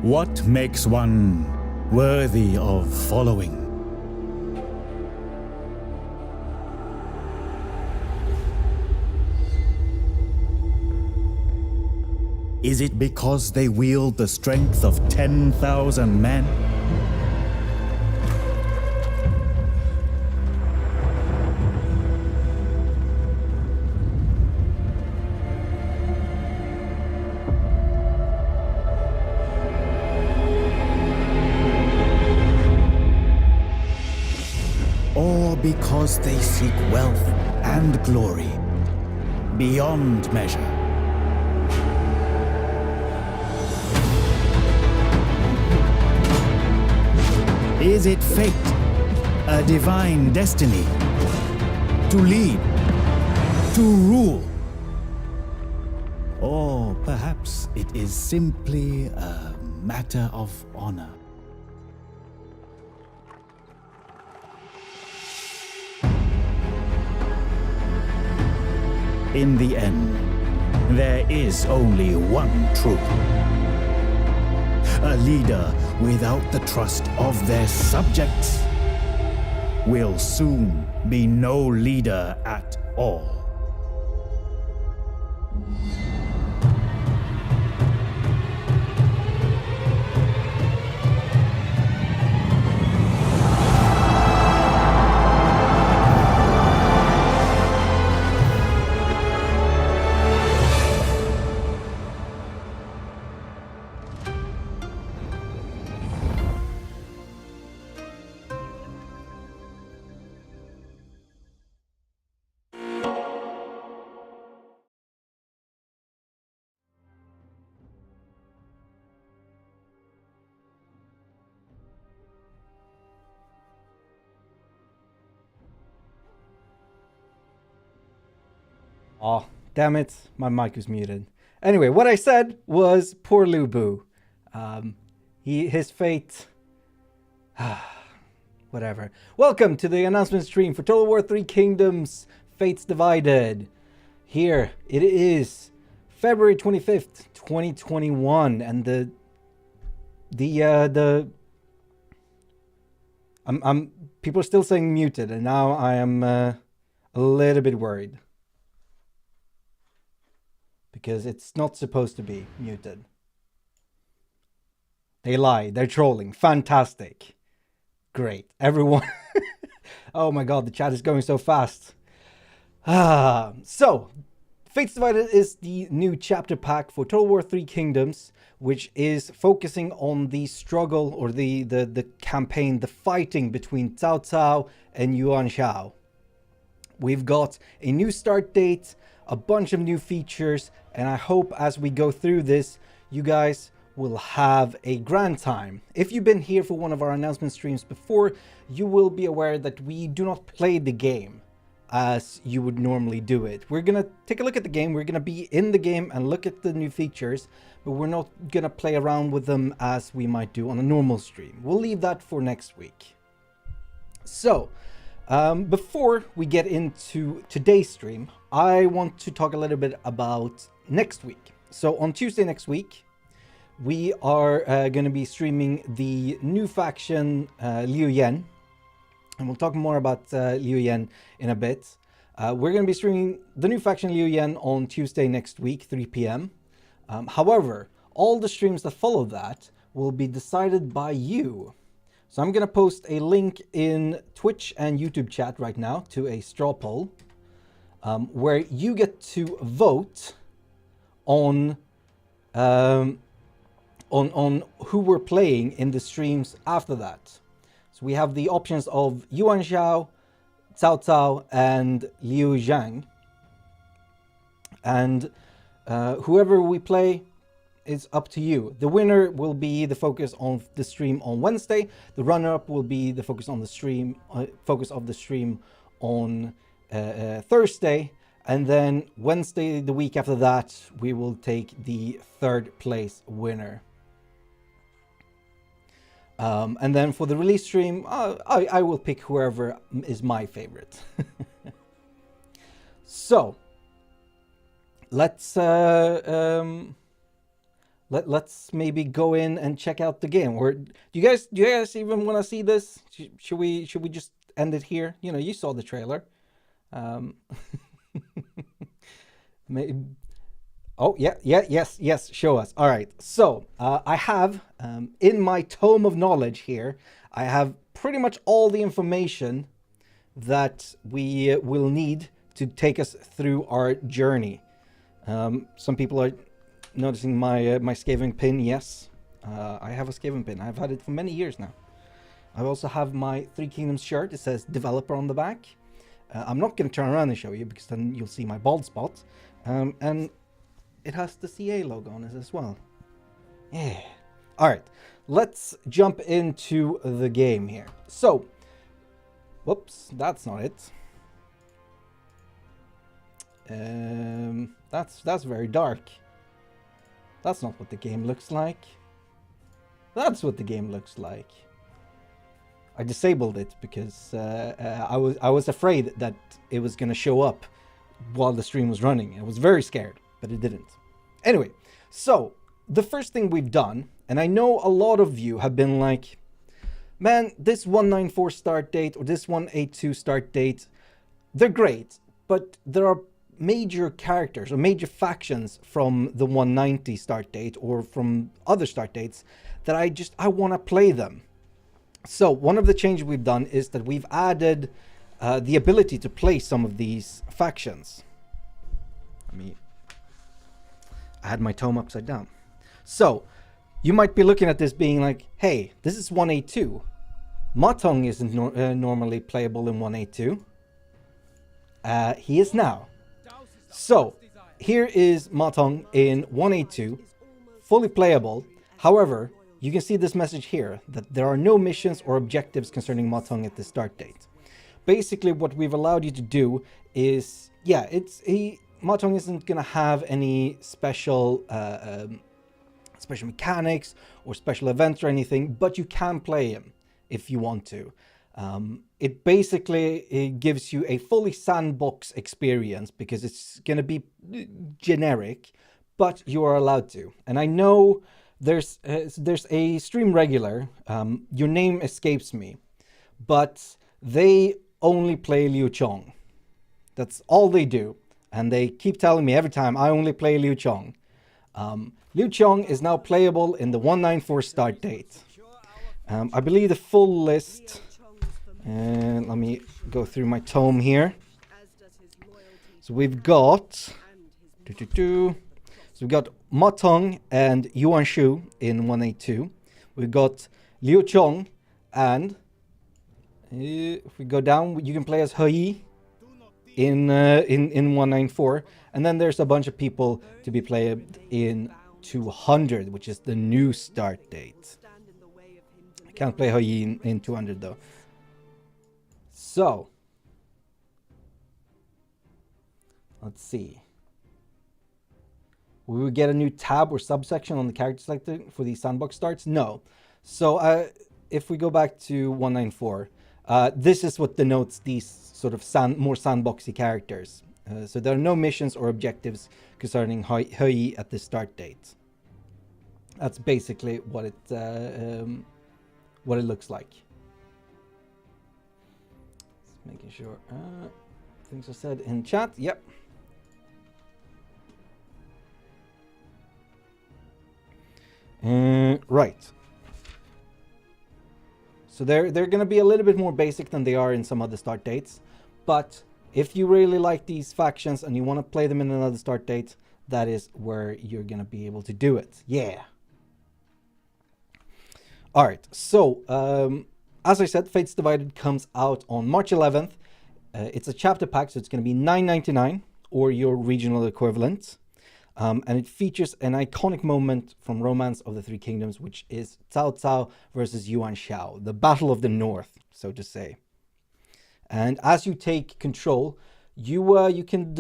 What makes one worthy of following? Is it because they wield the strength of 10,000 men? Or because they seek wealth and glory beyond measure? Is it fate, a divine destiny, to lead, to rule? Or perhaps it is simply a matter of honor. In the end, there is only one truth. A leader without the trust of their subjects will soon be no leader at all. Oh, damn it. My mic was muted. Anyway, what I said was poor Lubu. His fate... Whatever. Welcome to the announcement stream for Total War 3 Kingdoms Fates Divided. Here it is February 25th, 2021, and people are still saying muted, and now I am a little bit worried. Because it's not supposed to be muted. They lie. They're trolling. Fantastic. Great. Everyone. Oh my god, the chat is going so fast. So, Fates Divided is the new chapter pack for Total War 3 Kingdoms, which is focusing on the struggle or the campaign, the fighting between Cao Cao and Yuan Shao. We've got a new start date, a bunch of new features, and I hope as we go through this, you guys will have a grand time. If you've been here for one of our announcement streams before, you will be aware that we do not play the game as you would normally do it. We're gonna take a look at the game, we're gonna be in the game and look at the new features, but we're not gonna play around with them as we might do on a normal stream. We'll leave that for next week. So, before we get into today's stream, I want to talk a little bit about next week. So on Tuesday next week, we are going to be streaming the new faction Liu Yan, and we'll talk more about Liu Yan in a bit. We're going to be streaming the new faction Liu Yan on Tuesday next week, 3 p.m. However, all the streams that follow that will be decided by you. So I'm going to post a link in Twitch and YouTube chat right now to a straw poll where you get to vote on who we're playing in the streams after that. So we have the options of Yuan Shao, Cao Cao, and Liu Zhang. And whoever we play, it's up to you. The winner will be the focus of the stream on Wednesday. The runner-up will be the focus on the stream, focus of the stream on Thursday, and then Wednesday, the week after that, we will take the third place winner. And then for the release stream, I will pick whoever is my favorite. So let's let's maybe go in and check out the game. Or do you guys even want to see this? Should we just end it here? You know, you saw the trailer. Um, oh yeah, yes. Show us. All right. So I have in my tome of knowledge here, I have pretty much all the information that we will need to take us through our journey. Some people are noticing my scaling pin. Yes, I have a scaling pin. I've had it for many years now. I also have my Three Kingdoms shirt. It says developer on the back. I'm not going to turn around and show you because then you'll see my bald spot. And it has the CA logo on it as well. Yeah. All right, let's jump into the game here. So, whoops, that's not it. That's very dark. That's not what the game looks like. That's what the game looks like. I disabled it because I was afraid that it was gonna show up while the stream was running. I was very scared, but it didn't. Anyway, so the first thing we've done, and I know a lot of you have been like, man, this 194 start date or this 182 start date, they're great, but there are major characters or major factions from the 190 start date or from other start dates that I want to play them. So one of the changes we've done is that we've added the ability to play some of these factions. I had my tome upside down. So you might be looking at this being like, hey, this is 182. Matong isn't normally playable in 182. He is now. So here is Matong in 182, fully playable. However, you can see this message here that there are no missions or objectives concerning Matong at the start date. Basically, what we've allowed you to do is, Matong isn't gonna have any special mechanics or special events or anything, but you can play him if you want to. It gives you a fully sandbox experience because it's gonna be generic, but you are allowed to. And I know there's a stream regular, your name escapes me, but they only play Liu Chong. That's all they do. And they keep telling me every time, I only play Liu Chong. Liu Chong is now playable in the 194 start date. I believe the full list, and let me go through my tome here. So we've got, so we've got Matong and Yuan Shu in 182. We've got Liu Chong, and if we go down, you can play as He in 194, and then there's a bunch of people to be played in 200, which is the new start date. I can't play He in 200 though. So let's see. Will we get a new tab or subsection on the character selector for these sandbox starts? No. So if we go back to 194, this is what denotes these sort of more sandboxy characters. So there are no missions or objectives concerning He at the start date. That's basically what it looks like. Just making sure things are said in chat. Yep. Right. So they're going to be a little bit more basic than they are in some other start dates. But if you really like these factions and you want to play them in another start date, that is where you're going to be able to do it. Yeah. All right. So, as I said, Fates Divided comes out on March 11th. It's a chapter pack, so it's going to be $9.99 or your regional equivalent. And it features an iconic moment from Romance of the Three Kingdoms, which is Cao Cao versus Yuan Shao, the Battle of the North, so to say. And as you take control, you can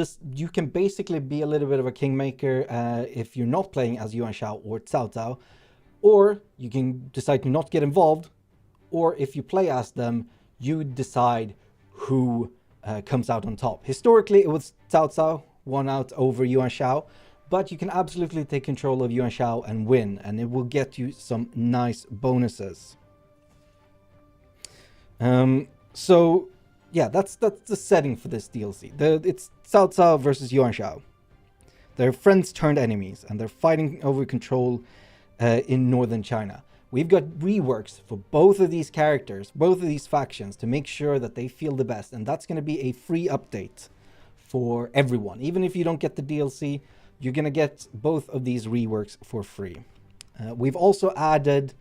basically be a little bit of a kingmaker if you're not playing as Yuan Shao or Cao Cao, or you can decide to not get involved, or if you play as them, you decide who comes out on top. Historically, it was Cao Cao won out over Yuan Shao. but you can absolutely take control of Yuan Shao and win, and it will get you some nice bonuses. So yeah, that's the setting for this DLC. It's Cao Cao versus Yuan Shao. They're friends turned enemies, and they're fighting over control in northern China. We've got reworks for both of these characters, both of these factions, to make sure that they feel the best, and that's going to be a free update for everyone. Even if you don't get the DLC, you're going to get both of these reworks for free. We've also added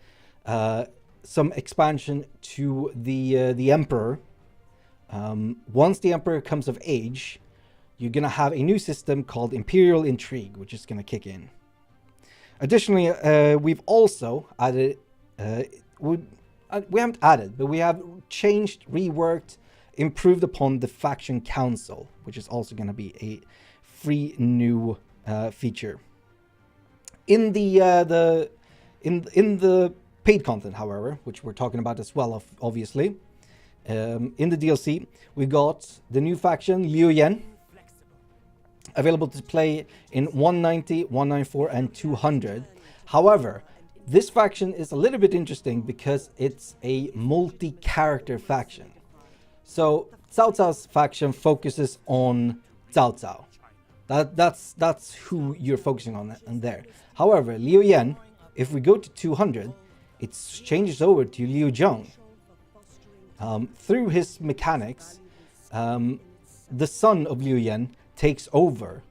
some expansion to the Emperor. Once the Emperor comes of age, you're going to have a new system called Imperial Intrigue, which is going to kick in. Additionally, we've also added, we haven't added, but we have changed, reworked, improved upon the Faction Council, which is also going to be a free new feature. In the paid content, however, which we're talking about as well, obviously, in the DLC, we got the new faction Liu Yan, available to play in 190, 194, and 200. However, this faction is a little bit interesting because it's a multi-character faction. So Cao Cao's faction focuses on Cao Cao. That's who you're focusing on there. However, Liu Yan, if we go to 200, it changes over to Liu Zheng. Through his mechanics, the son of Liu Yan takes over,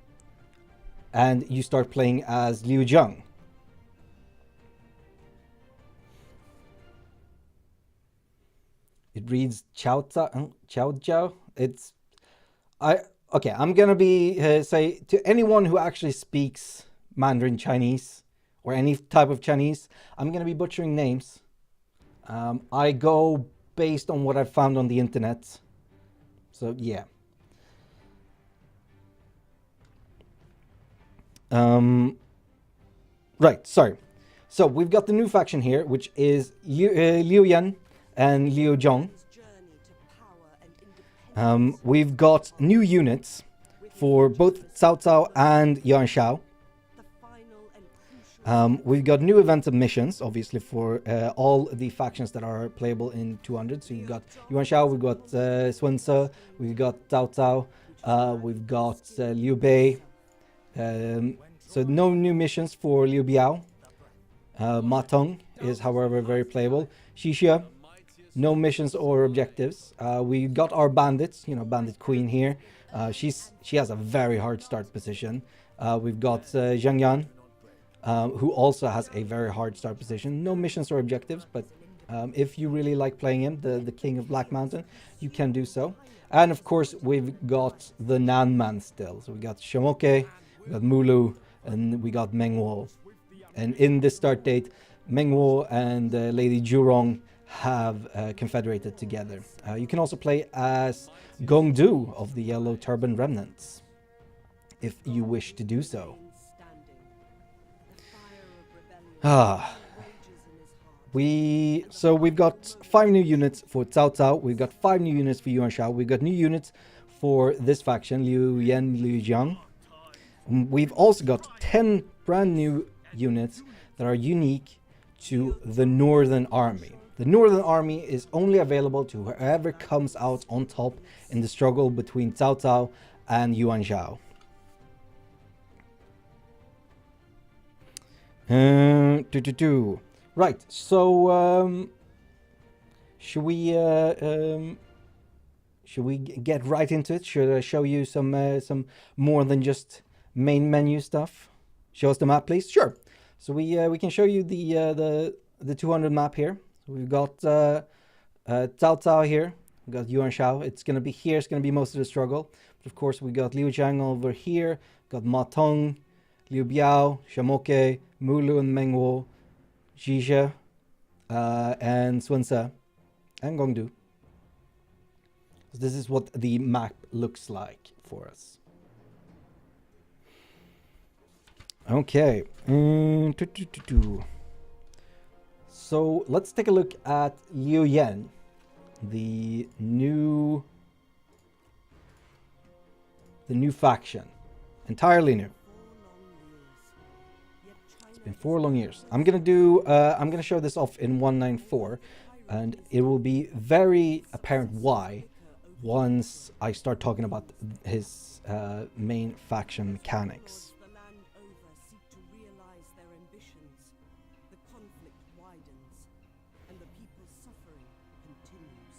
and you start playing as Liu Zheng. It reads Chao Jiao. Okay, I'm gonna be say to anyone who actually speaks Mandarin Chinese or any type of Chinese, I'm gonna be butchering names. I go based on what I've found on the internet. So yeah. Right, sorry. So we've got the new faction here, which is Liu Yan and Liu Zheng. We've got new units for both Cao Cao and Yuan Shao. We've got new events and missions, obviously, for all the factions that are playable in 200. So you've got Yuan Shao, we've got Sun Ce, we've got Cao Cao, we've got Liu Bei. So no new missions for Liu Biao. Ma Teng is, however, very playable. Xixia, no missions or objectives. We got our bandits, Bandit Queen here. She has a very hard start position. We've got Zhang Yan, who also has a very hard start position. No missions or objectives, but if you really like playing him, the King of Black Mountain, you can do so. And of course, we've got the Nan Man still. So we got Shamoke, we got Mulu, and we got Mengwo. And in this start date, Mengwo and Lady Jurong have confederated together. You can also play as Gongdu of the Yellow Turban Remnants, if you wish to do so. We've got 5 new units for Cao Cao. We've got 5 new units for Yuan Shao. We've got new units for this faction, Liu Yan, Liu Jiang. We've also got 10 brand new units that are unique to the Northern Army. The Northern Army is only available to whoever comes out on top in the struggle between Cao Cao and Yuan Shao. Right, so should we get right into it? Should I show you some more than just main menu stuff? Show us the map, please. Sure. So we can show you the 200 map here. So we've got Cao Cao here. We've got Yuan Shao. It's gonna be here. It's gonna be most of the struggle. But of course, we got Liu Zhang over here. Got Ma Teng, Liu Biao, Shamoke, Mulu and Mengwo, Xixia, and Sun Ce, and Gongdu. So this is what the map looks like for us. Okay. So let's take a look at Liu Yan, the new faction, entirely new. been 4 long years. I'm gonna show this off in 194, and it will be very apparent why once I start talking about his main faction mechanics. The land over seek to realize their ambitions. The conflict widens, and the people's suffering continues.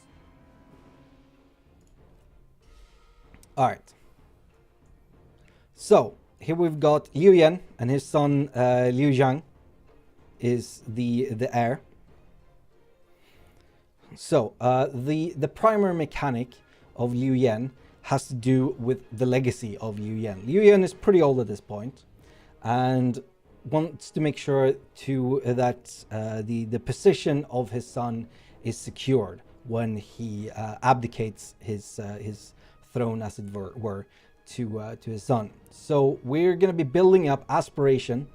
All right. So here we've got Liu Yan and his son Liu Zhang is the heir. So the primary mechanic of Liu Yan has to do with the legacy of Liu Yan. Liu Yan is pretty old at this point, and wants to make sure that the position of his son is secured when he abdicates his throne, as it were, to his son. So we're going to be building up Aspiration,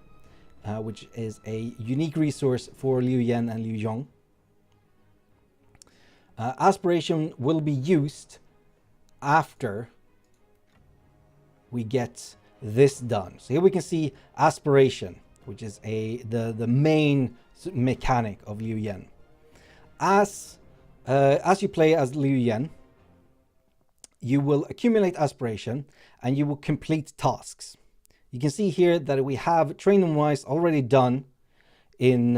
which is a unique resource for Liu Yan and Liu Zhong. Aspiration will be used after we get this done. So here we can see Aspiration, which is the main mechanic of Liu Yan. As you play as Liu Yan, you will accumulate Aspiration and you will complete tasks. You can see here that we have training wise already done as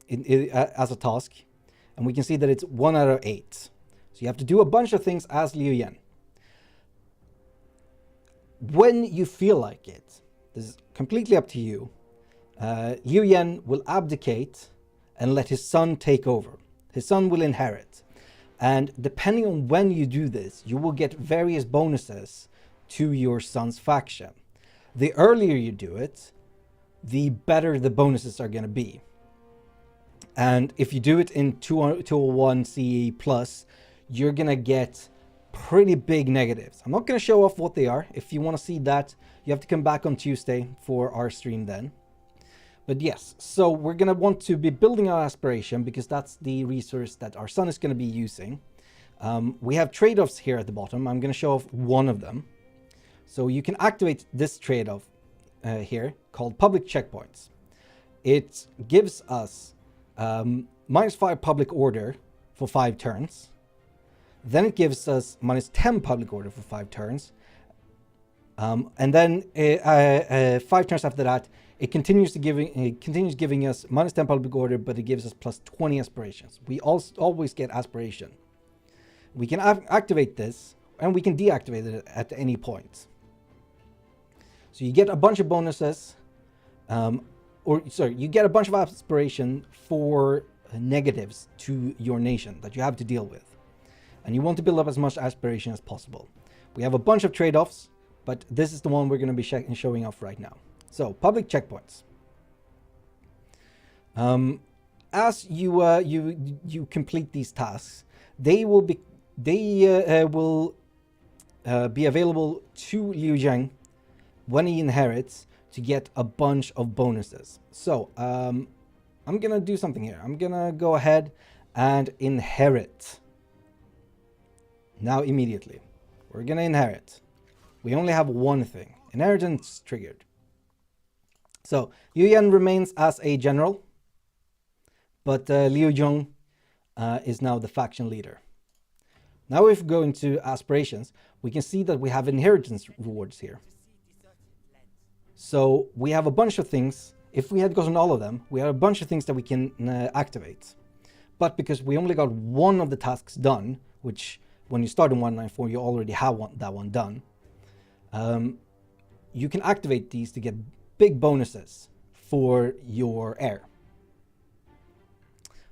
a task, and we can see that it's 1 out of 8. So you have to do a bunch of things as Liu Yan. When you feel like it, this is completely up to you. Liu Yan will abdicate and let his son take over. His son will inherit. And depending on when you do this, you will get various bonuses to your son's faction. The earlier you do it, the better the bonuses are going to be. And if you do it in 201 CE plus, you're going to get pretty big negatives. I'm not going to show off what they are. If you want to see that, you have to come back on Tuesday for our stream then. But yes, so we're going to want to be building our Aspiration because that's the resource that our son is going to be using. We have trade-offs here at the bottom. I'm going to show off one of them. So you can activate this trade-off here called Public Checkpoints. It gives us -5 public order for 5 turns. Then it gives us -10 public order for 5 turns. And then 5 turns after that, it continues giving us -10 public order, but it gives us +20 aspirations. We always get aspiration. We can activate this, and we can deactivate it at any point. So you get a bunch of bonuses, you get a bunch of aspiration for negatives to your nation that you have to deal with. And you want to build up as much aspiration as possible. We have a bunch of trade-offs, but this is the one we're going to be showing off right now. So, public checkpoints. As you complete these tasks, they will be available to Liu Zhang when he inherits to get a bunch of bonuses. So, I'm gonna do something here. I'm gonna go ahead and inherit. Now immediately. We're gonna inherit. We only have one thing. Inheritance triggered. So, Liu Yan remains as a general, but Liu Zhong is now the faction leader. Now if we go into aspirations, we can see that we have inheritance rewards here. So we have a bunch of things. If we had gotten all of them, we have a bunch of things that we can activate. But because we only got one of the tasks done, which when you start in 194, you already have that one done, you can activate these to get big bonuses for your heir.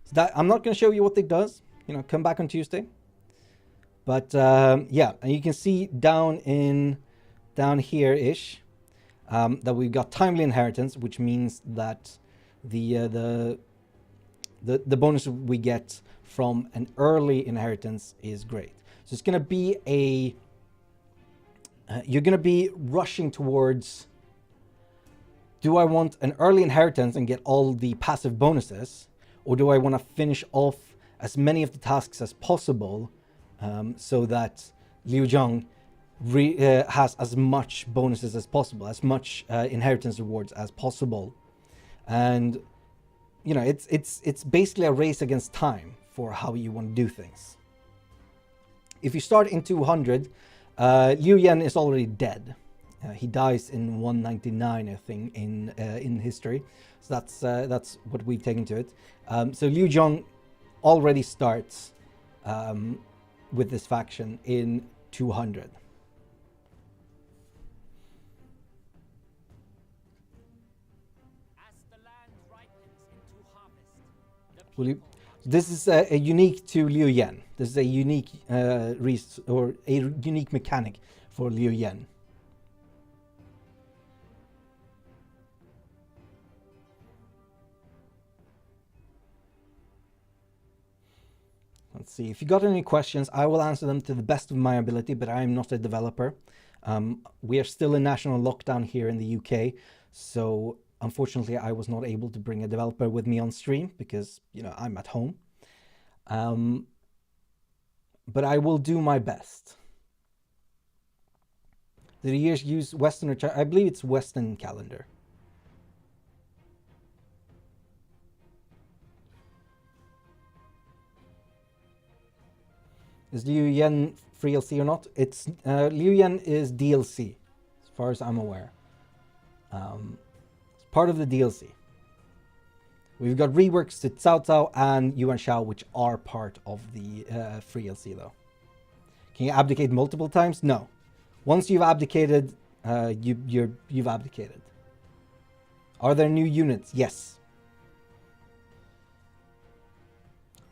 So that I'm not going to show you what it does. Come back on Tuesday. But yeah, and you can see down here-ish that we've got timely inheritance, which means that the bonus we get from an early inheritance is great. So it's going to be you're going to be rushing towards, do I want an early inheritance and get all the passive bonuses, or do I want to finish off as many of the tasks as possible so that Liu Zhang has as much bonuses as possible, as much inheritance rewards as possible, and you know, it's basically a race against time for how you want to do things. If you start in 200, Liu Yan is already dead. He dies in 199, I think, in history. So that's what we've taken to it. So Liu Zhong already starts with this faction in 200. This is a unique to Liu Yan. This is a unique unique mechanic for Liu Yan. Let's see. If you got any questions, I will answer them to the best of my ability, but I am not a developer. We are still in national lockdown here in the UK, so unfortunately, I was not able to bring a developer with me on stream because, you know, I'm at home. But I will do my best. Did the years use Western or China? I believe it's Western calendar. Is Liu Yan free DLC or not? It's Liu Yan is DLC, as far as I'm aware. It's part of the DLC. We've got reworks to Cao Cao and Yuan Shao, which are part of the free DLC, though. Can you abdicate multiple times? No. Once you've abdicated, you've abdicated. Are there new units? Yes.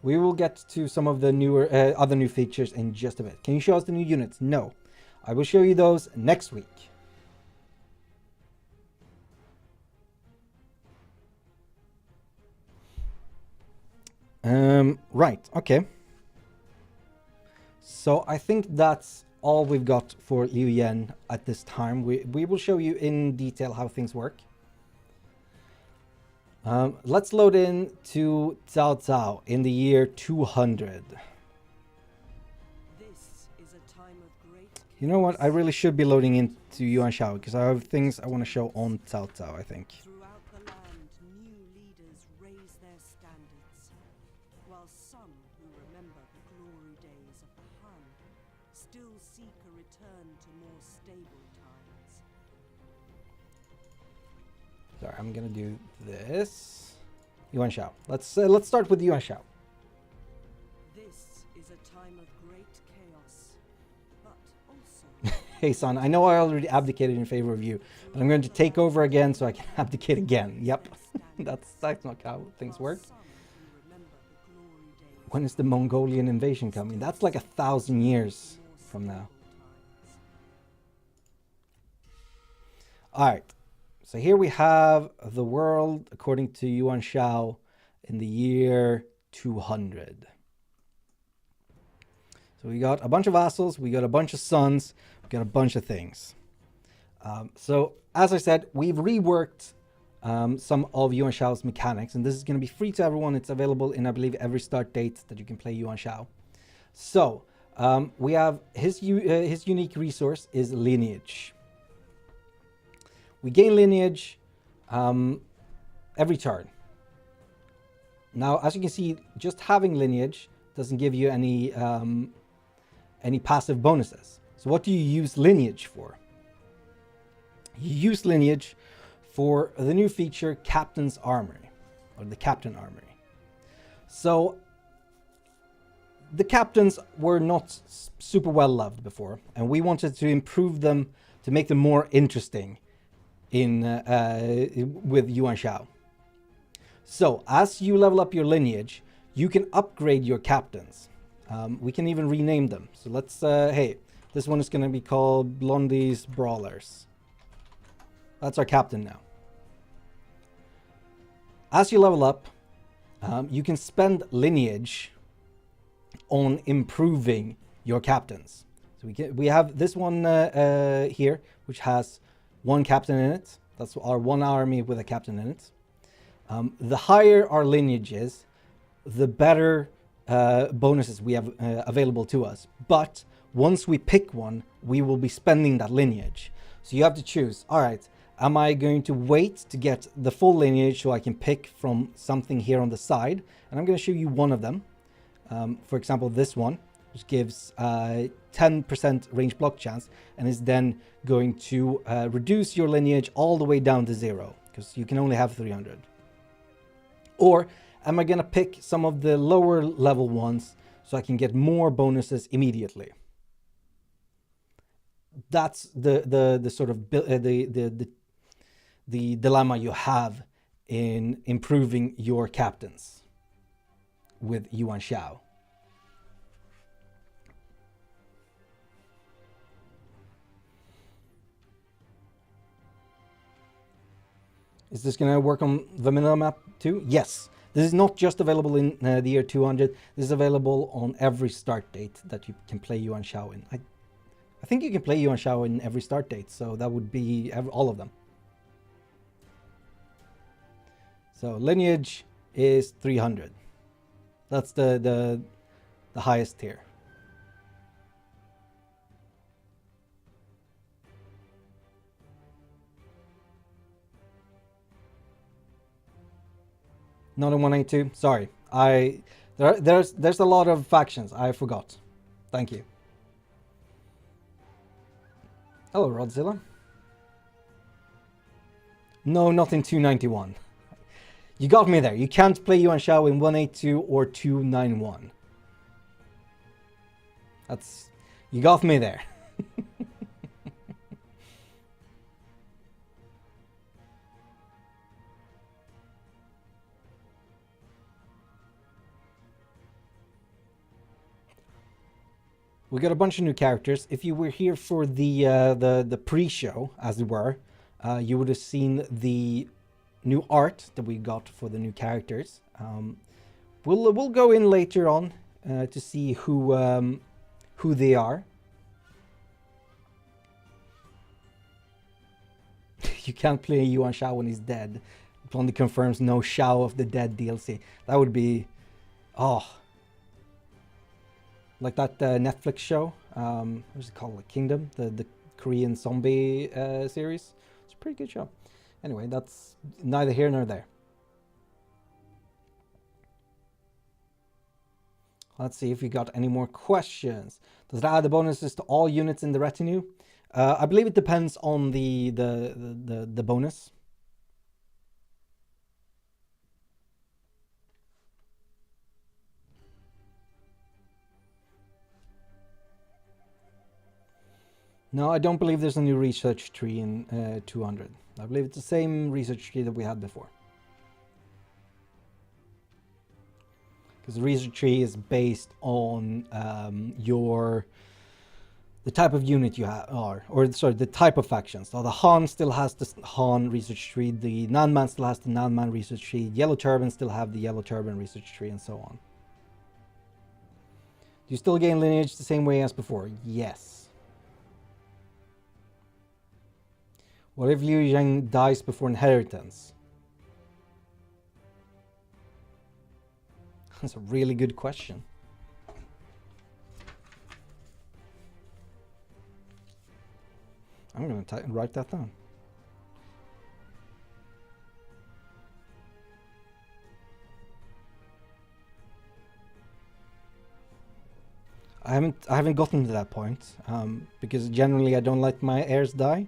We will get to some of the newer, other new features in just a bit. Can you show us the new units? No. I will show you those next week. Right, okay. So I think that's all we've got for Liu Yan at this time. We will show you in detail how things work. Let's load in to Cao Cao in the year 200. This is a time of great You know what? I really should be loading into Yuan Shao because I have things I want to show on Cao Cao, I think. Throughout the land, new leaders raise their standards, while some who remember the glory days of the Han still seek a return to more stable times. Sorry, I'm gonna do this. Yuan Shao. Let's start with Yuan Shao. This is a time of great chaos, but also Hey son, I know I already abdicated in favor of you, but I'm going to take over again so I can abdicate again. Yep, that's not how things work. some who remember the glory days When is the Mongolian invasion coming? That's like 1,000 years from now. All right. So here we have the world according to Yuan Shao in the year 200. So we got a bunch of vassals, we got a bunch of sons, we got a bunch of things. So as I said, we've reworked some of Yuan Shao's mechanics, and this is going to be free to everyone. It's available in, I believe, every start date that you can play Yuan Shao. So we have his unique resource is lineage. We gain lineage every turn. Now, as you can see, just having lineage doesn't give you any passive bonuses. So what do you use lineage for? You use lineage for the new feature Captain's Armory, or the Captain Armory. So the captains were not super well loved before, and we wanted to improve them to make them more interesting with Yuan Shao. So as you level up your lineage, you can upgrade your captains. We can even rename them. So let's hey, this one is going to be called Blondie's Brawlers. That's our captain now. As you level up, you can spend lineage on improving your captains. So we have this one here, which has one captain in it. That's our one army with a captain in it. The higher our lineage is, the better bonuses we have available to us. But once we pick one, we will be spending that lineage. So you have to choose, all right, am I going to wait to get the full lineage so I can pick from something here on the side? And I'm going to show you one of them. For example, this one, which gives 10% range block chance, and is then going to reduce your lineage all the way down to 0, because you can only have 300. Or am I going to pick some of the lower level ones so I can get more bonuses immediately? That's the sort of the dilemma you have in improving your captains with Yuan Shao. Is this going to work on the vanilla map too? Yes. This is not just available in the year 200. This is available on every start date that you can play Yuan Shao in. I think you can play Yuan Shao in every start date, so that would be all of them. So lineage is 300. That's the highest tier. Not in 182. Sorry, there's a lot of factions. I forgot. Thank you. Hello, Rodzilla. No, not in 291. You got me there. You can't play Yuan Shao in 182 or 291. You got me there. We got a bunch of new characters. If you were here for the pre-show, as it were, you would have seen the new art that we got for the new characters. We'll go in later on to see who they are. You can't play Yuan Shao when he's dead. It only confirms no Shao of the Dead DLC. That would be, like that Netflix show. What's it called? Like Kingdom, the Korean zombie series. It's a pretty good show. Anyway, that's neither here nor there. Let's see if we got any more questions. Does it add the bonuses to all units in the retinue? I believe it depends on the bonus. No, I don't believe there's a new research tree in 200. I believe it's the same research tree that we had before. Because the research tree is based on the type of unit you are, or sorry, the type of factions. So the Han still has the Han research tree, the Nanman still has the Nanman research tree, Yellow Turban still have the Yellow Turban research tree, and so on. Do you still gain lineage the same way as before? Yes. What if Liu Yang dies before inheritance? That's a really good question. I'm going to write that down. I haven't gotten to that point because generally I don't let my heirs die.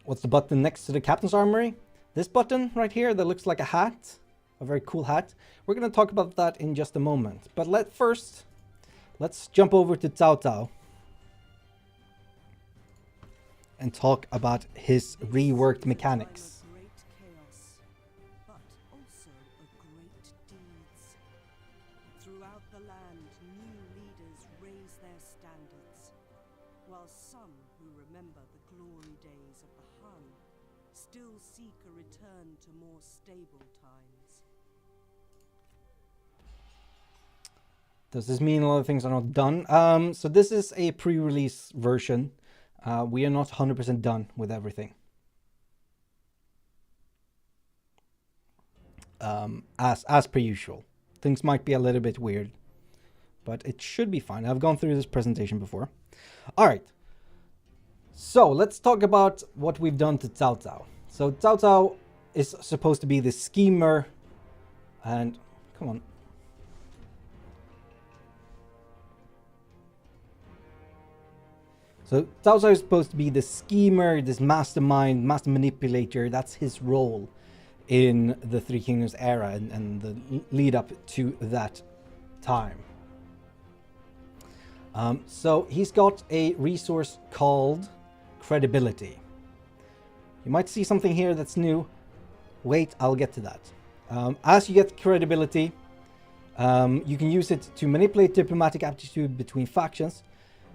What's the button next to the captain's armory? This button right here that looks like a hat, a very cool hat. We're going to talk about that in just a moment. But let's jump over to Cao Cao and talk about his reworked mechanics. Throughout the land, new leaders raise their standards, while some who remember the glory days of the Han still seek a return to more stable times. Does this mean a lot of things are not done? So this is a pre-release version. We are not 100% done with everything. As per usual. Things might be a little bit weird, but it should be fine. I've gone through this presentation before. All right. So let's talk about what we've done to Cao Cao. So Cao Cao is supposed to be the schemer, and come on. So Cao Cao is supposed to be the schemer, this mastermind, master manipulator. That's his role in the Three Kingdoms era and the lead up to that time. So he's got a resource called credibility. You might see something here that's new. Wait, I'll get to that. As you get credibility, you can use it to manipulate diplomatic aptitude between factions.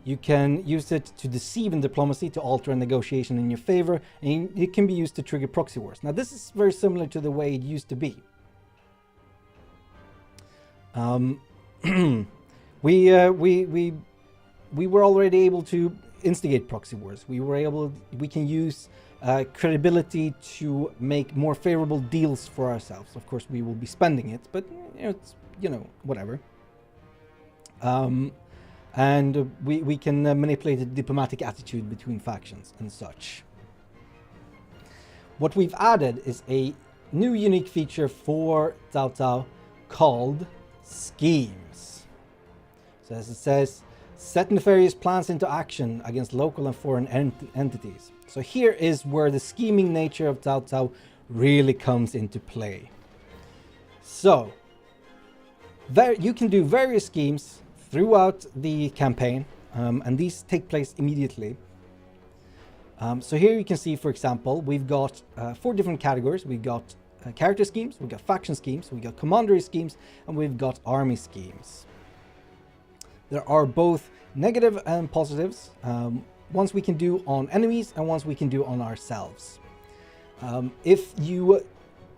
You can use it to deceive in diplomacy, to alter a negotiation in your favor, and it can be used to trigger proxy wars. Now, this is very similar to the way it used to be. We were already able to instigate proxy wars. We can use credibility to make more favorable deals for ourselves. Of course, we will be spending it, but it's whatever. And we can manipulate the diplomatic attitude between factions and such. What we've added is a new unique feature for Cao Cao called schemes. So as it says, set nefarious plans into action against local and foreign entities. So here is where the scheming nature of Cao Cao really comes into play. So you can do various schemes throughout the campaign, and these take place immediately. So here you can see, for example, we've got 4 different categories. We've got character schemes, we've got faction schemes, we've got commandery schemes, and we've got army schemes. There are both negative and positives. Ones we can do on enemies and ones we can do on ourselves. If you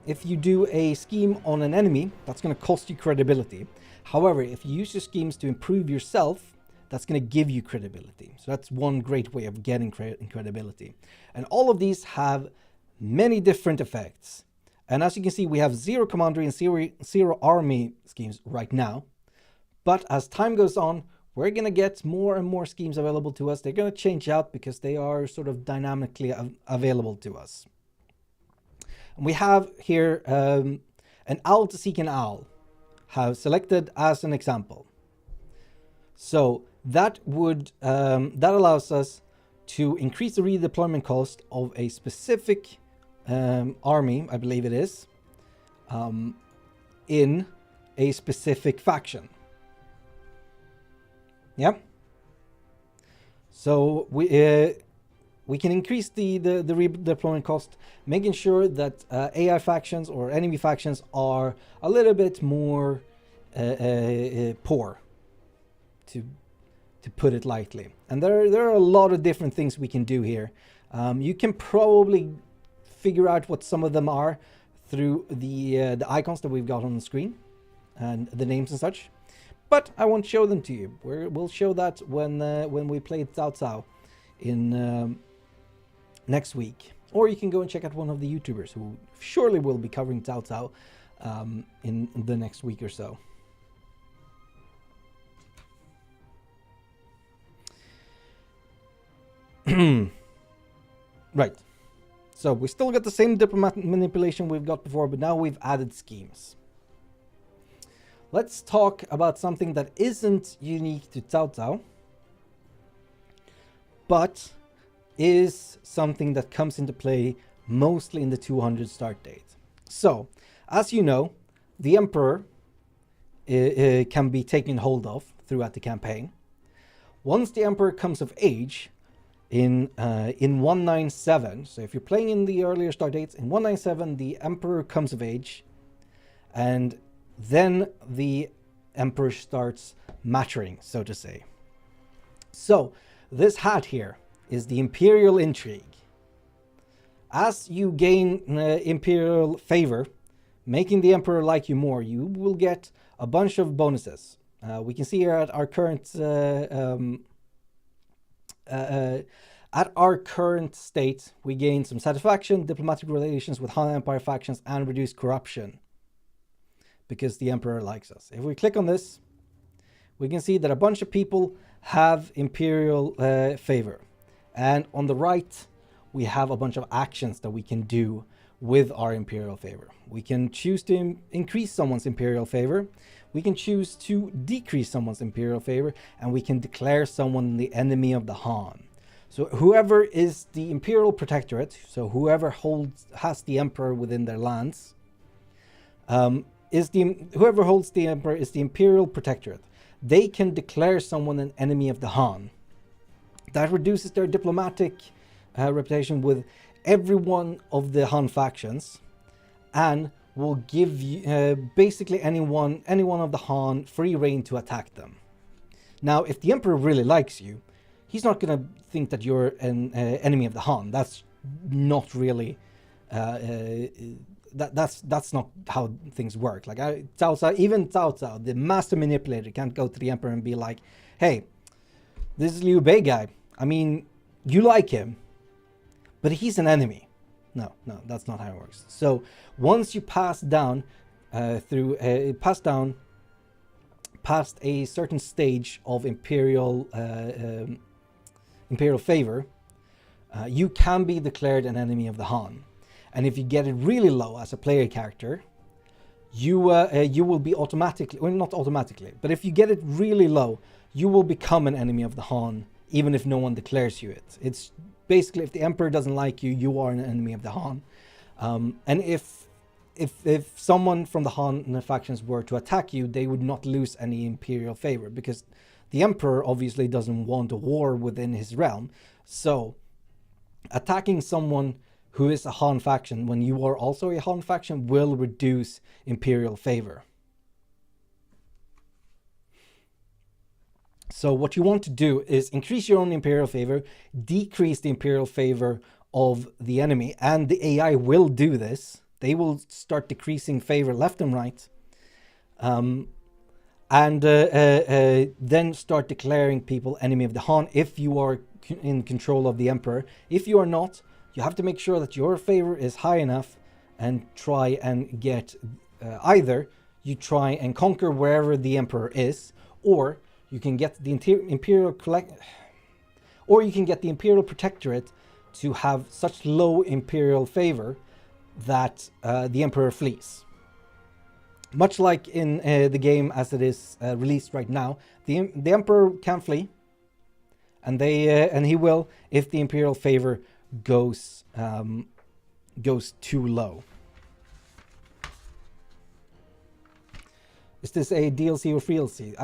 do a scheme on an enemy, that's going to cost you credibility. However, if you use your schemes to improve yourself, that's going to give you credibility. So that's one great way of getting credibility. And all of these have many different effects. And as you can see, we have 0 commandery and 0 army schemes right now. But as time goes on, we're going to get more and more schemes available to us. They're going to change out because they are sort of dynamically available to us. And we have here an owl to seek an owl. Have selected as an example. So that would that allows us to increase the redeployment cost of a specific army, I believe it is, in a specific faction. Yeah. So we can increase the redeployment cost, making sure that AI factions or enemy factions are a little bit more poor, to put it lightly. And there are a lot of different things we can do here. You can probably figure out what some of them are through the icons that we've got on the screen and the names and such. But I won't show them to you. We'll show that when we play Cao Cao in next week. Or you can go and check out one of the YouTubers who surely will be covering Cao Cao in the next week or so. Right. So we still got the same diplomatic manipulation we've got before, but now we've added schemes. Let's talk about something that isn't unique to Cao Cao, but is something that comes into play mostly in the 200 start date. So, as you know, the Emperor can be taken hold of throughout the campaign. Once the Emperor comes of age, in 197, so if you're playing in the earlier start dates, in 197 the Emperor comes of age, and then the Emperor starts maturing, so to say. So this hat here is the Imperial Intrigue. As you gain Imperial Favor, making the Emperor like you more, you will get a bunch of bonuses. We can see here at our current state, we gain some satisfaction, diplomatic relations with Han Empire factions, and reduce corruption because the Emperor likes us. If we click on this, we can see that a bunch of people have Imperial Favor. And on the right, we have a bunch of actions that we can do with our Imperial Favor. We can choose to increase someone's Imperial Favor. We can choose to decrease someone's Imperial Favor. And we can declare someone the enemy of the Han. So whoever is the Imperial Protectorate, so whoever has the Emperor within their lands, whoever holds the Emperor is the Imperial Protectorate. They can declare someone an enemy of the Han. That reduces their diplomatic reputation with every one of the Han factions, and will give you, basically anyone of the Han free reign to attack them. Now, if the Emperor really likes you, he's not going to think that you're an enemy of the Han. That's not really that's not how things work. Like even Cao Cao, the master manipulator, can't go to the Emperor and be like, "Hey, this is Liu Bei guy. I mean, you like him, but he's an enemy." No, that's not how it works. So once you pass down past a certain stage of Imperial Favor, you can be declared an enemy of the Han. And if you get it really low as a player character, you will be automatically, well, not automatically, but if you get it really low, you will become an enemy of the Han, even if no one declares you it. It's basically, if the Emperor doesn't like you, you are an enemy of the Han. And if someone from the Han factions were to attack you, they would not lose any Imperial Favor, because the Emperor obviously doesn't want a war within his realm. So attacking someone who is a Han faction when you are also a Han faction will reduce Imperial Favor. So what you want to do is increase your own Imperial Favor, decrease the Imperial Favor of the enemy, and the AI will do this. They will start decreasing favor left and right, and then start declaring people enemy of the Han if you are in control of the Emperor. If you are not, you have to make sure that your favor is high enough and try and get either you try and conquer wherever the Emperor is, or you can get the Imperial Protectorate to have such low Imperial favor that the Emperor flees. Much like in the game as it is released right now, the Emperor can flee, and he will if the Imperial favor goes too low. Is this a DLC or free DLC?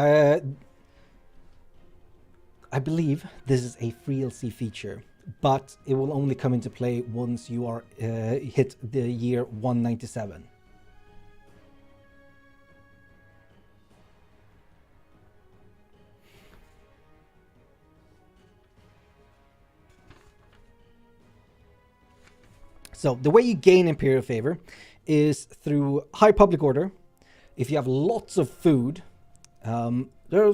I believe this is a free DLC feature, but it will only come into play once you are hit the year 197. So the way you gain Imperial Favor is through high public order. If you have lots of food, there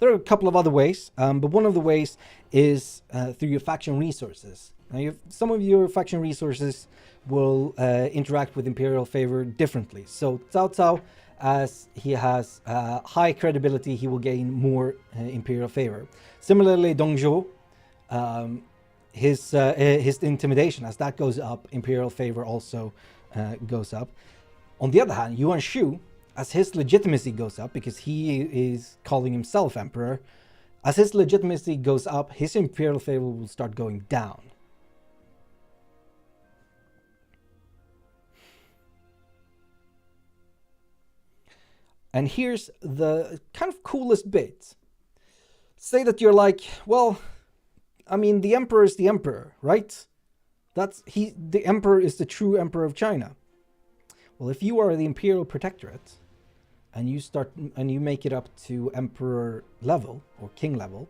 are a couple of other ways, but one of the ways is through your faction resources. Now, some of your faction resources will interact with Imperial Favor differently. So Cao Cao, as he has high credibility, he will gain more Imperial Favor. Similarly, Dong Zhuo, his intimidation, as that goes up, Imperial Favor also goes up. On the other hand, Yuan Shu, as his legitimacy goes up, because he is calling himself Emperor, as his legitimacy goes up, his Imperial Favor will start going down. And here's the kind of coolest bit. Say that you're like, well, I mean, the Emperor is the Emperor, right? The Emperor is the true Emperor of China. Well, if you are the Imperial Protectorate and you make it up to Emperor level or King level,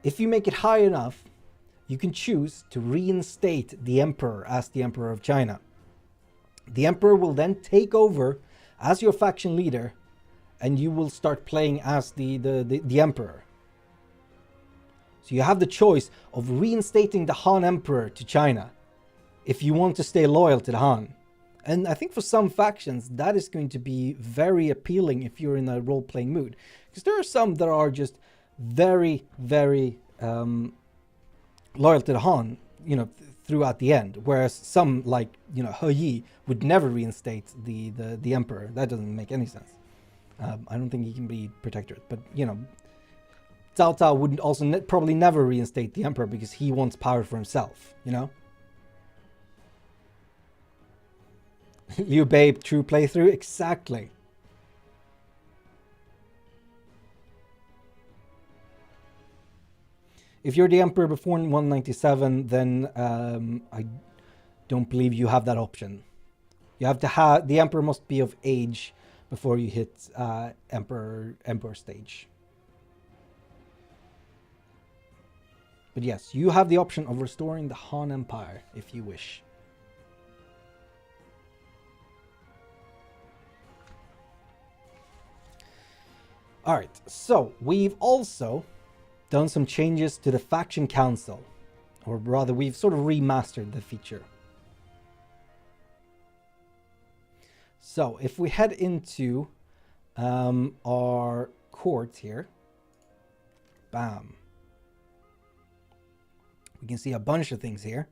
if you make it high enough, you can choose to reinstate the Emperor as the Emperor of China. The Emperor will then take over as your faction leader, and you will start playing as the Emperor. So you have the choice of reinstating the Han Emperor to China if you want to stay loyal to the Han. And I think for some factions that is going to be very appealing if you're in a role-playing mood. Because there are some that are just very, very loyal to the Han, you know, throughout the end. Whereas some, like, you know, He Yi would never reinstate the Emperor. That doesn't make any sense. I don't think he can be protectorate. But, you know, Cao Cao would also probably never reinstate the Emperor because he wants power for himself, you know? Liu Bei, true playthrough? Exactly. If you're the Emperor before 197, then I don't believe you have that option. You have to have... The Emperor must be of age before you hit Emperor stage. But yes, you have the option of restoring the Han Empire if you wish. Alright, so we've also done some changes to the Faction Council. Or rather, we've sort of remastered the feature. So, if we head into our court here, bam. We can see a bunch of things here.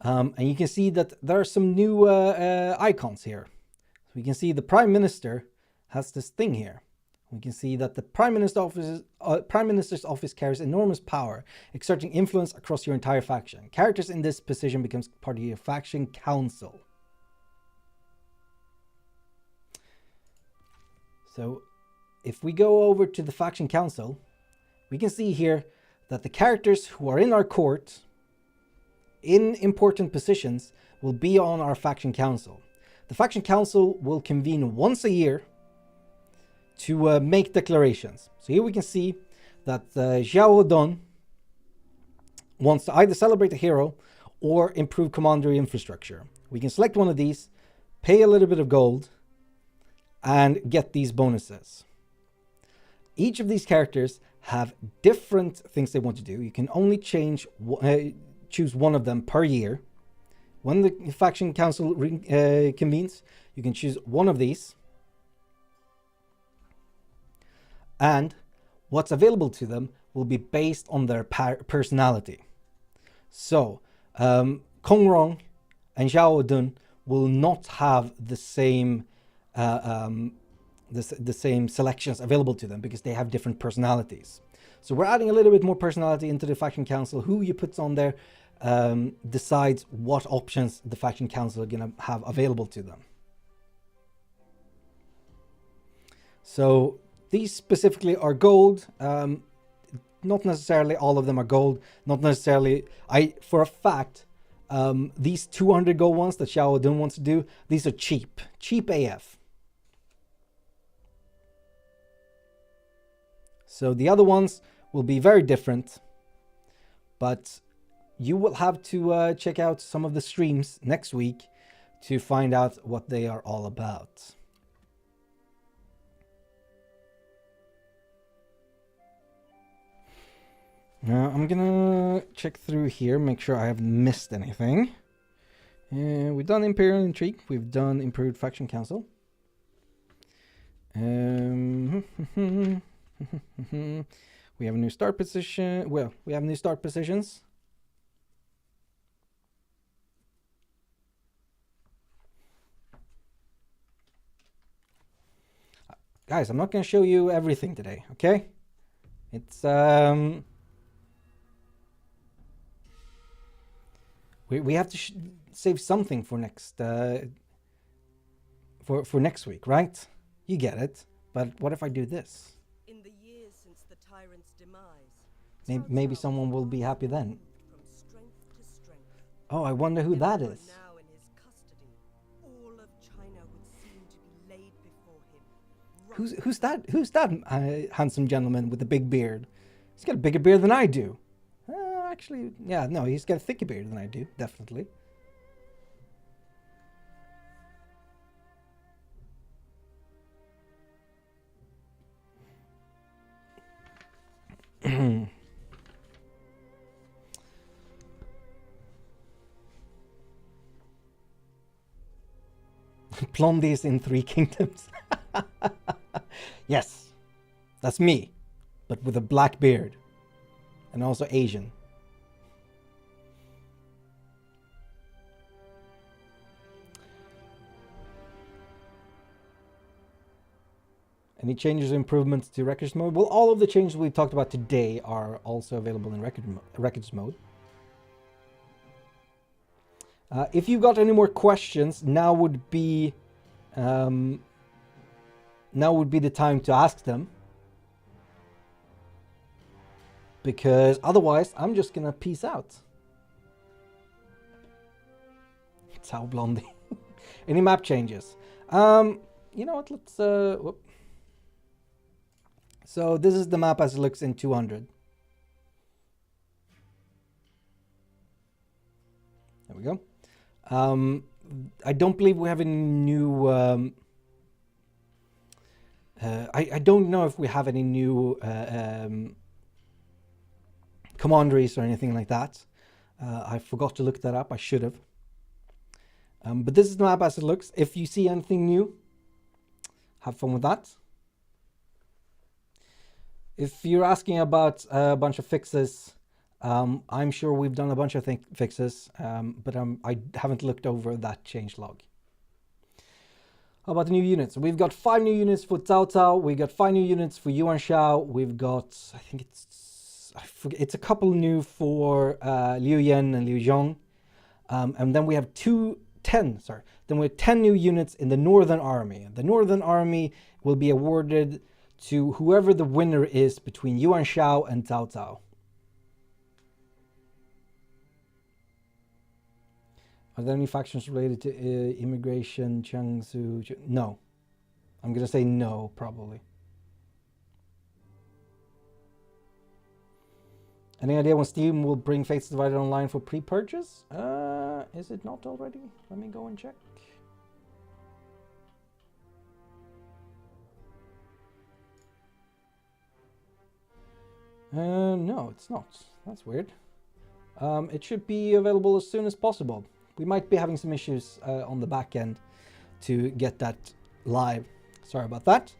And you can see that there are some new icons here. So we can see the Prime Minister has this thing here. We can see that the Prime Minister's office carries enormous power, exerting influence across your entire faction. Characters in this position becomes part of your faction council. So, if we go over to the faction council, we can see here that the characters who are in our court, in important positions, will be on our faction council. The faction council will convene once a year to make declarations. So here we can see that Xiao Dun wants to either celebrate a hero or improve commandery infrastructure. We can select one of these, pay a little bit of gold, and get these bonuses. Each of these characters have different things they want to do. You can only choose one of them per year. When the faction council convenes, you can choose one of these. And what's available to them will be based on their personality. So, Kong Rong and Xiao Dun will not have the same the same selections available to them because they have different personalities. So we're adding a little bit more personality into the faction council. Who you put on there decides what options the faction council are going to have available to them. So these specifically are gold. Not necessarily all of them are gold. Not necessarily... For a fact, these 200 gold ones that Xiao Dun wants to do, these are cheap. Cheap AF. So the other ones will be very different. But you will have to check out some of the streams next week to find out what they are all about. Now I'm gonna check through here, make sure I haven't missed anything. We've done Imperial Intrigue, we've done Improved Faction Council. We have a new start position. Well, we have new start positions. Guys, I'm not going to show you everything today, okay? It's we have to save something for next for next week, right? You get it. But what if I do this? In the years since the tyrant's demise, Maybe someone will be happy then. from strength to strength. Oh, I wonder who that is. Now in his custody, all of China would seem to be laid before him. Who's that? Who's that handsome gentleman with the big beard? He's got a bigger beard than I do. Actually, yeah, no, he's got a thicker beard than I do, definitely. Blondies in Three Kingdoms. Yes, that's me, but with a black beard, and also Asian. Any changes or improvements to records mode? Well, all of the changes we talked about today are also available in records mode. If you've got any more questions, now would be the time to ask them. Because otherwise, I'm just gonna peace out. Ciao, Blondie. Any map changes? You know what? Let's whoop. So this is the map as it looks in 200. There we go. I don't believe we have any new... I don't know if we have any new commanderies or anything like that. I forgot to look that up. I should have. But this is the map as it looks. If you see anything new, have fun with that. If you're asking about a bunch of fixes, I'm sure we've done a bunch of fixes, but I haven't looked over that change log. How about the new units? We've got 5 new units for Cao Cao. We've got 5 new units for Yuan Shao. We've got, I think it's a couple new for Liu Yan and Liu Zhong. And then we have 10 new units in the Northern Army. The Northern Army will be awarded to whoever the winner is between Yuan Shao and Cao Cao. Are there any factions related to immigration, Jiangsu? No. I'm going to say no, probably. Any idea when Steam will bring Fates Divided online for pre-purchase? Is it not already? Let me go and check. No, it's not. That's weird. It should be available as soon as possible. We might be having some issues on the back end to get that live. Sorry about that.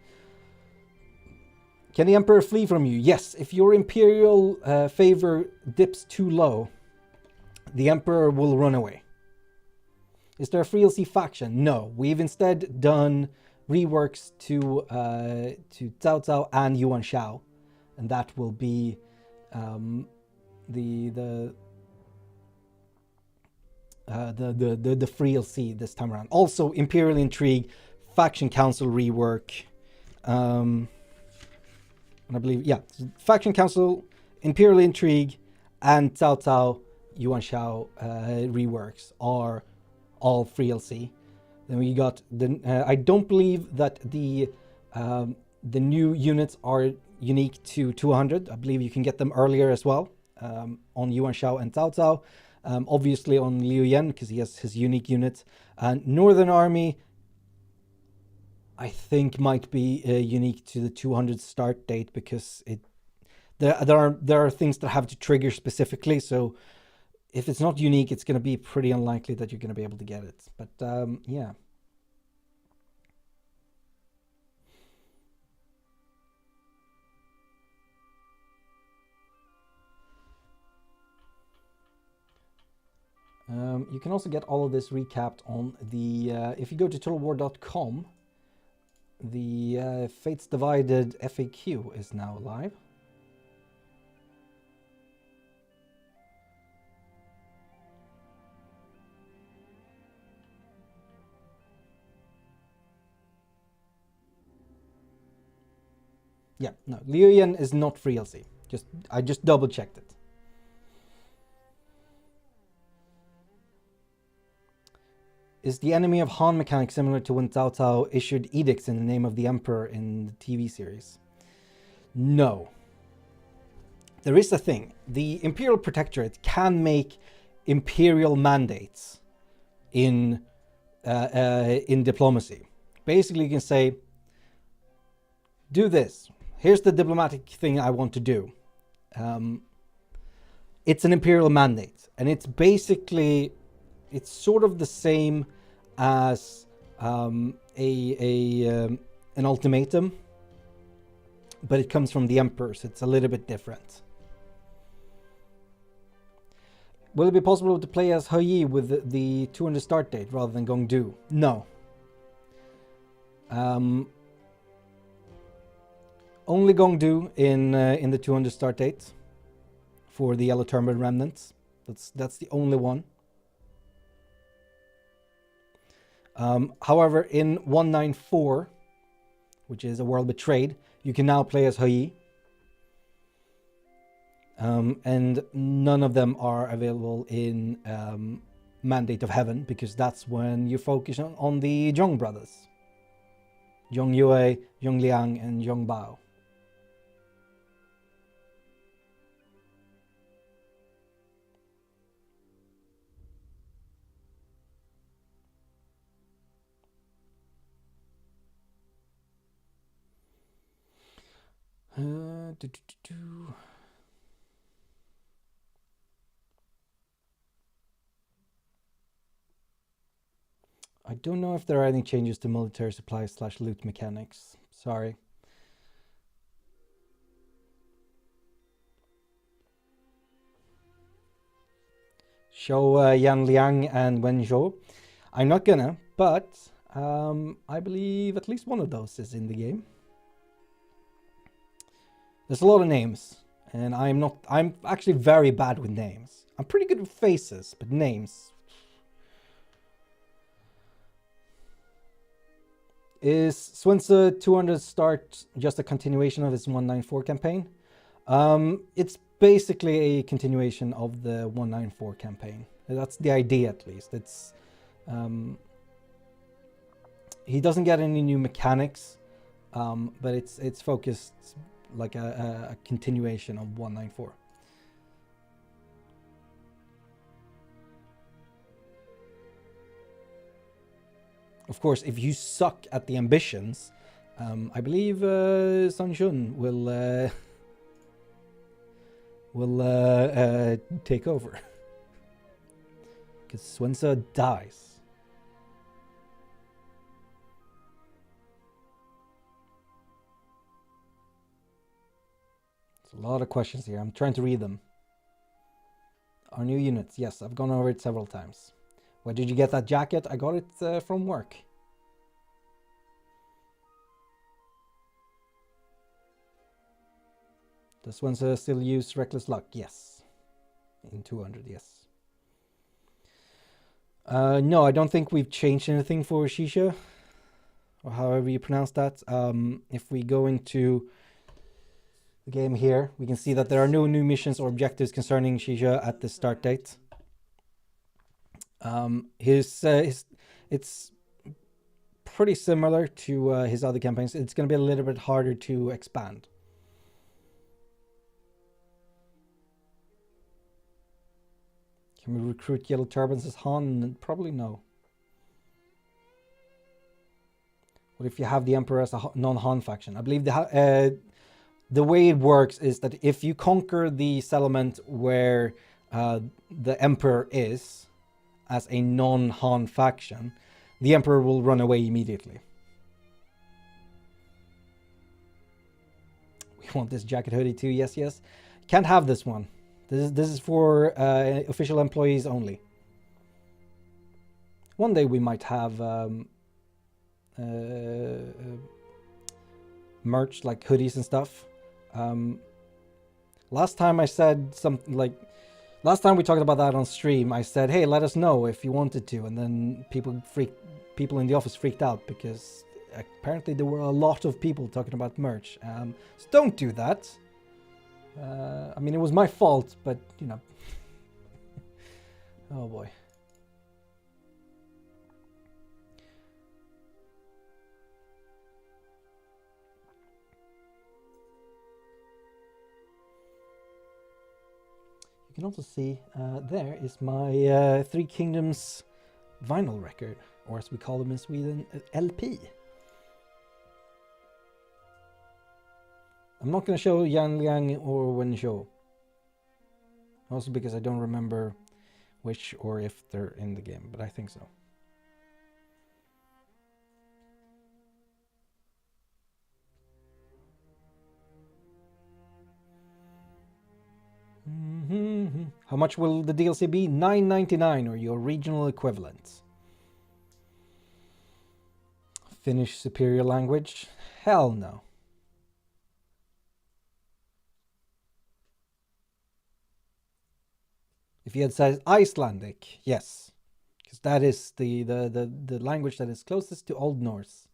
Can the Emperor flee from you? Yes, if your Imperial Favor dips too low, the Emperor will run away. Is there a free LC faction? No, we've instead done reworks to Cao Cao and Yuan Shao. And that will be the free LC this time around. Also, Imperial Intrigue, Faction Council rework, and I believe, yeah, Faction Council, Imperial Intrigue, and Cao Cao, Yuan Shao reworks are all free LC. Then we got the. I don't believe that the new units are unique to 200. I believe you can get them earlier as well on Yuan Shao and Cao Cao. Obviously on Liu Yan because he has his unique unit. And Northern Army, I think, might be unique to the 200 start date because there are things that have to trigger specifically. So if it's not unique, it's going to be pretty unlikely that you're going to be able to get it. But yeah. You can also get all of this recapped on the, if you go to totalwar.com, the Fates Divided FAQ is now live. Yeah, no, Liu Yan is not free LC. I just double checked it. Is the enemy of Han mechanic similar to when Cao Cao issued edicts in the name of the Emperor in the TV series? No. There is a thing. The Imperial Protectorate can make Imperial Mandates in diplomacy. Basically, you can say, do this. Here's the diplomatic thing I want to do. It's an Imperial Mandate. And it's basically... It's sort of the same as an ultimatum, but it comes from the Emperor, so it's a little bit different. Will it be possible to play as He with the 200 start date rather than Gongdu? No. Only Gongdu in the 200 start date for the Yellow Turbine Remnants. That's the only one. However, in 194, which is a World Betrayed, you can now play as He. And none of them are available in Mandate of Heaven, because that's when you focus on the Zhong brothers. Zhong Yue, Zhong Liang, and Zhong Bao. I don't know if there are any changes to military supplies / loot mechanics. Sorry. Show Yan Liang and Wen Zhou. I'm not gonna, but I believe at least one of those is in the game. There's a lot of names, and I'm actually very bad with names. I'm pretty good with faces, but names. Is Swinza 200 start just a continuation of his 194 campaign? It's basically a continuation of the 194 campaign. That's the idea, at least. It's he doesn't get any new mechanics, but it's focused like a continuation of 194. Of course, if you suck at the ambitions, I believe Sun Shun will take over. Because Swinza dies. There's a lot of questions here. I'm trying to read them. Our new units. Yes, I've gone over it several times. Where did you get that jacket? I got it from work. Does Swinza still use Reckless Luck? Yes. In 200, yes. No, I don't think we've changed anything for Shisha, or however you pronounce that. If we go into the game here, we can see that there are no new missions or objectives concerning Shisha at the start date. It's pretty similar to his other campaigns. It's going to be a little bit harder to expand. Can we recruit Yellow Turbans as Han? Probably no. What if you have the Emperor as a non-Han faction? I believe the way it works is that if you conquer the settlement where the Emperor is, as a non-Han faction, the Emperor will run away immediately. We want this jacket hoodie too. Yes, yes. Can't have this one. This is for official employees only. One day we might have merch like hoodies and stuff. Last time I said something like, last time we talked about that on stream, I said, hey, let us know if you wanted to. And then people in the office freaked out because apparently there were a lot of people talking about merch. So don't do that. I mean, it was my fault, but, you know. Oh, boy. You can also see there is my Three Kingdoms vinyl record, or as we call them in Sweden, LP. I'm not going to show Yan Liang or Wen Zhou. Also because I don't remember which or if they're in the game, but I think so. How much will the DLC be? $9.99 or your regional equivalent. Finnish superior language? Hell no. If you had said Icelandic, yes. Because that is the language that is closest to Old Norse.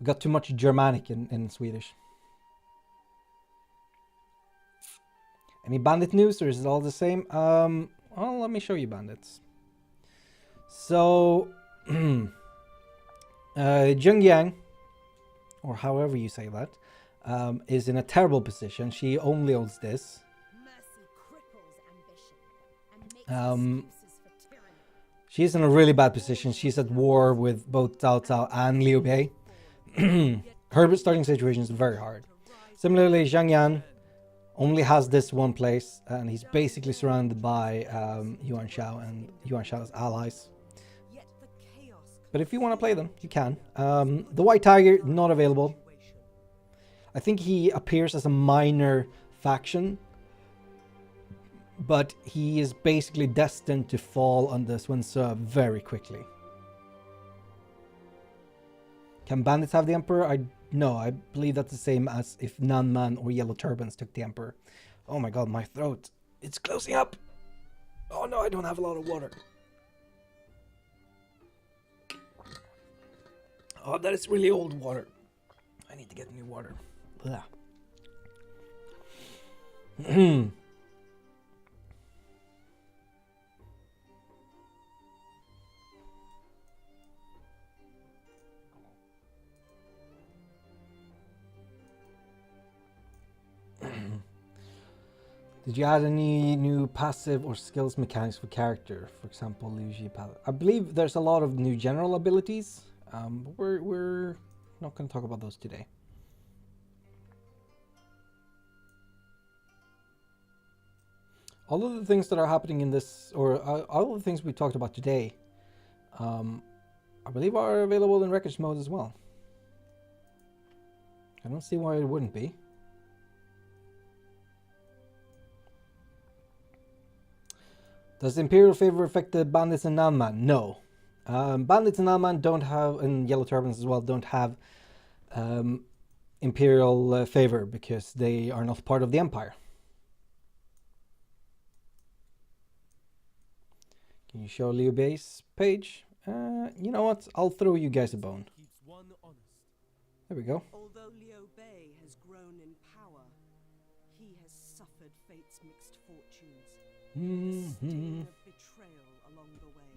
We got too much Germanic in Swedish. Any bandit news, or is it all the same? Well, let me show you bandits. So, Jungyang, or however you say that, is in a terrible position. She only owns this. She's in a really bad position. She's at war with both Cao Cao and Liu Bei. Her starting situation is very hard. Similarly, Zhang Yan only has this one place, and he's basically surrounded by Yuan Shao and Yuan Shao's allies. But if you want to play them, you can. The White Tiger, not available. I think he appears as a minor faction, but he is basically destined to fall on the Sun Ce very quickly. Can bandits have the Emperor? No, I believe that's the same as if Nan Man or Yellow Turbans took the Emperor. Oh my god, my throat. It's closing up. Oh no, I don't have a lot of water. Oh, that is really old water. I need to get new water. Did you add any new passive or skills mechanics for character? For example, Liu Ji Pal. I believe there's a lot of new general abilities. But we're not going to talk about those today. All of the things that are happening in this, or all of the things we talked about today, I believe are available in records mode as well. I don't see why it wouldn't be. Does Imperial Favor affect the bandits in Nan Man? No. Bandits in Nan Man don't have, and Yellow Turbans as well, don't have Imperial Favor because they are not part of the Empire. Can you show Liu Bei's page? You know what? I'll throw you guys a bone. There we go. Although Liu Bei has grown in power, he has suffered fate's mixed fortunes. Sting of betrayal along the way.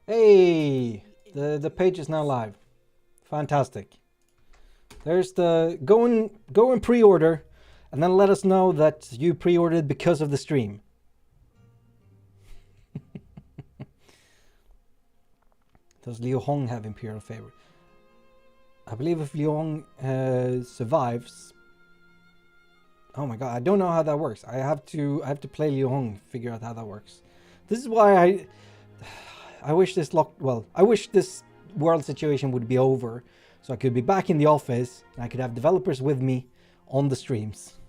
Hey, the page is now live. Fantastic. There's the go and pre-order, and then let us know that you pre-ordered because of the stream. Does Liu Hong have Imperial Favor? I believe if Liu Hong survives. Oh my god, I don't know how that works. I have to play Liu Hong, figure out how that works. This is why I wish this I wish this world situation would be over, so I could be back in the office and I could have developers with me on the streams.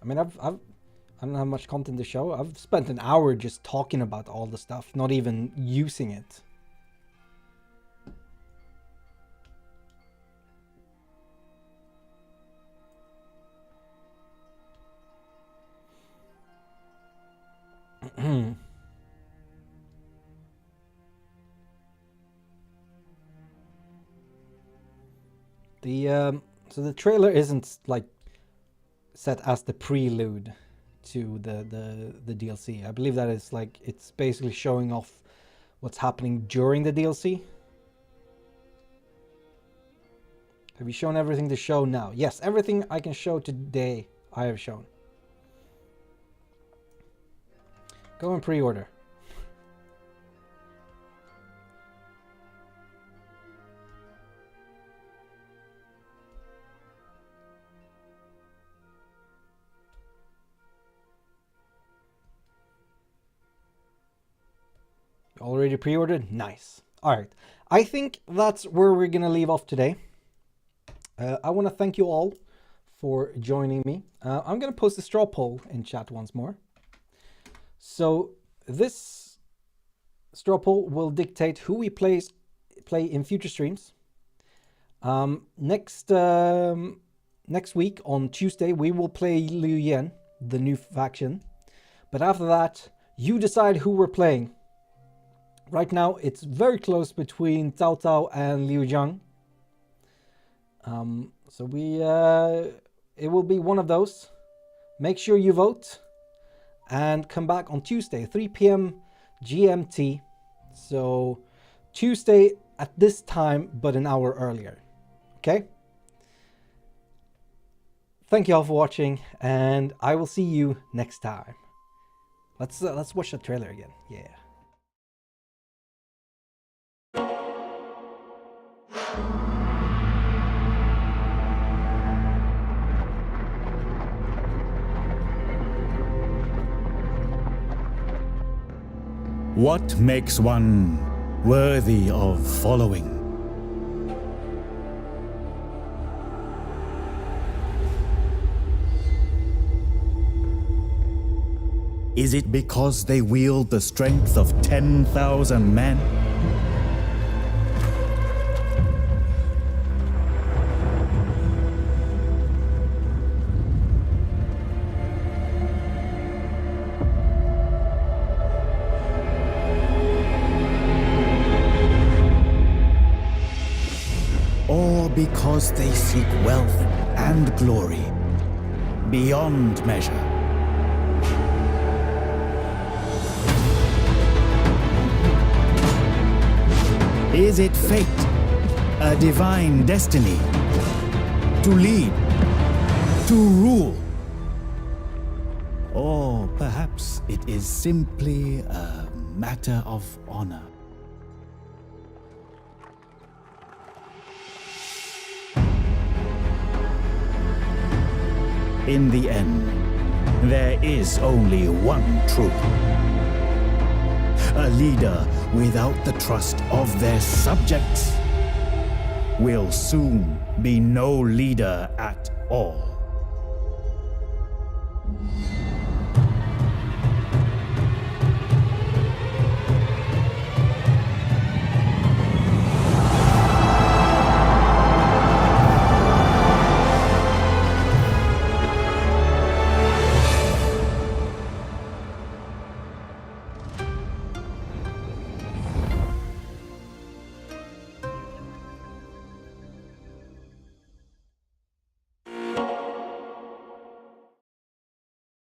I mean, I don't have much content to show. I've spent an hour just talking about all the stuff, not even using it. So the trailer isn't like set as the prelude to the DLC. I believe that is like, it's basically showing off what's happening during the DLC. Have you shown everything to show now? Yes, everything I can show today I have shown. Go and pre-order. Already pre-ordered? Nice. Alright. I think that's where we're gonna leave off today. I want to thank you all for joining me. I'm gonna post a straw poll in chat once more. So this straw poll will dictate who we play in future streams. Next week on Tuesday we will play Liu Yan, the new faction. But after that, you decide who we're playing. Right now, it's very close between Cao Cao and Liu Jiang. So it will be one of those. Make sure you vote and come back on Tuesday, 3 p.m. GMT. So Tuesday at this time, but an hour earlier. Okay? Thank you all for watching, and I will see you next time. Let's watch the trailer again. Yeah. What makes one worthy of following? Is it because they wield the strength of 10,000 men? Or because they seek wealth and glory beyond measure? Is it fate, a divine destiny, to lead, to rule? Or perhaps it is simply a matter of honor? In the end, there is only one truth. A leader without the trust of their subjects will soon be no leader at all.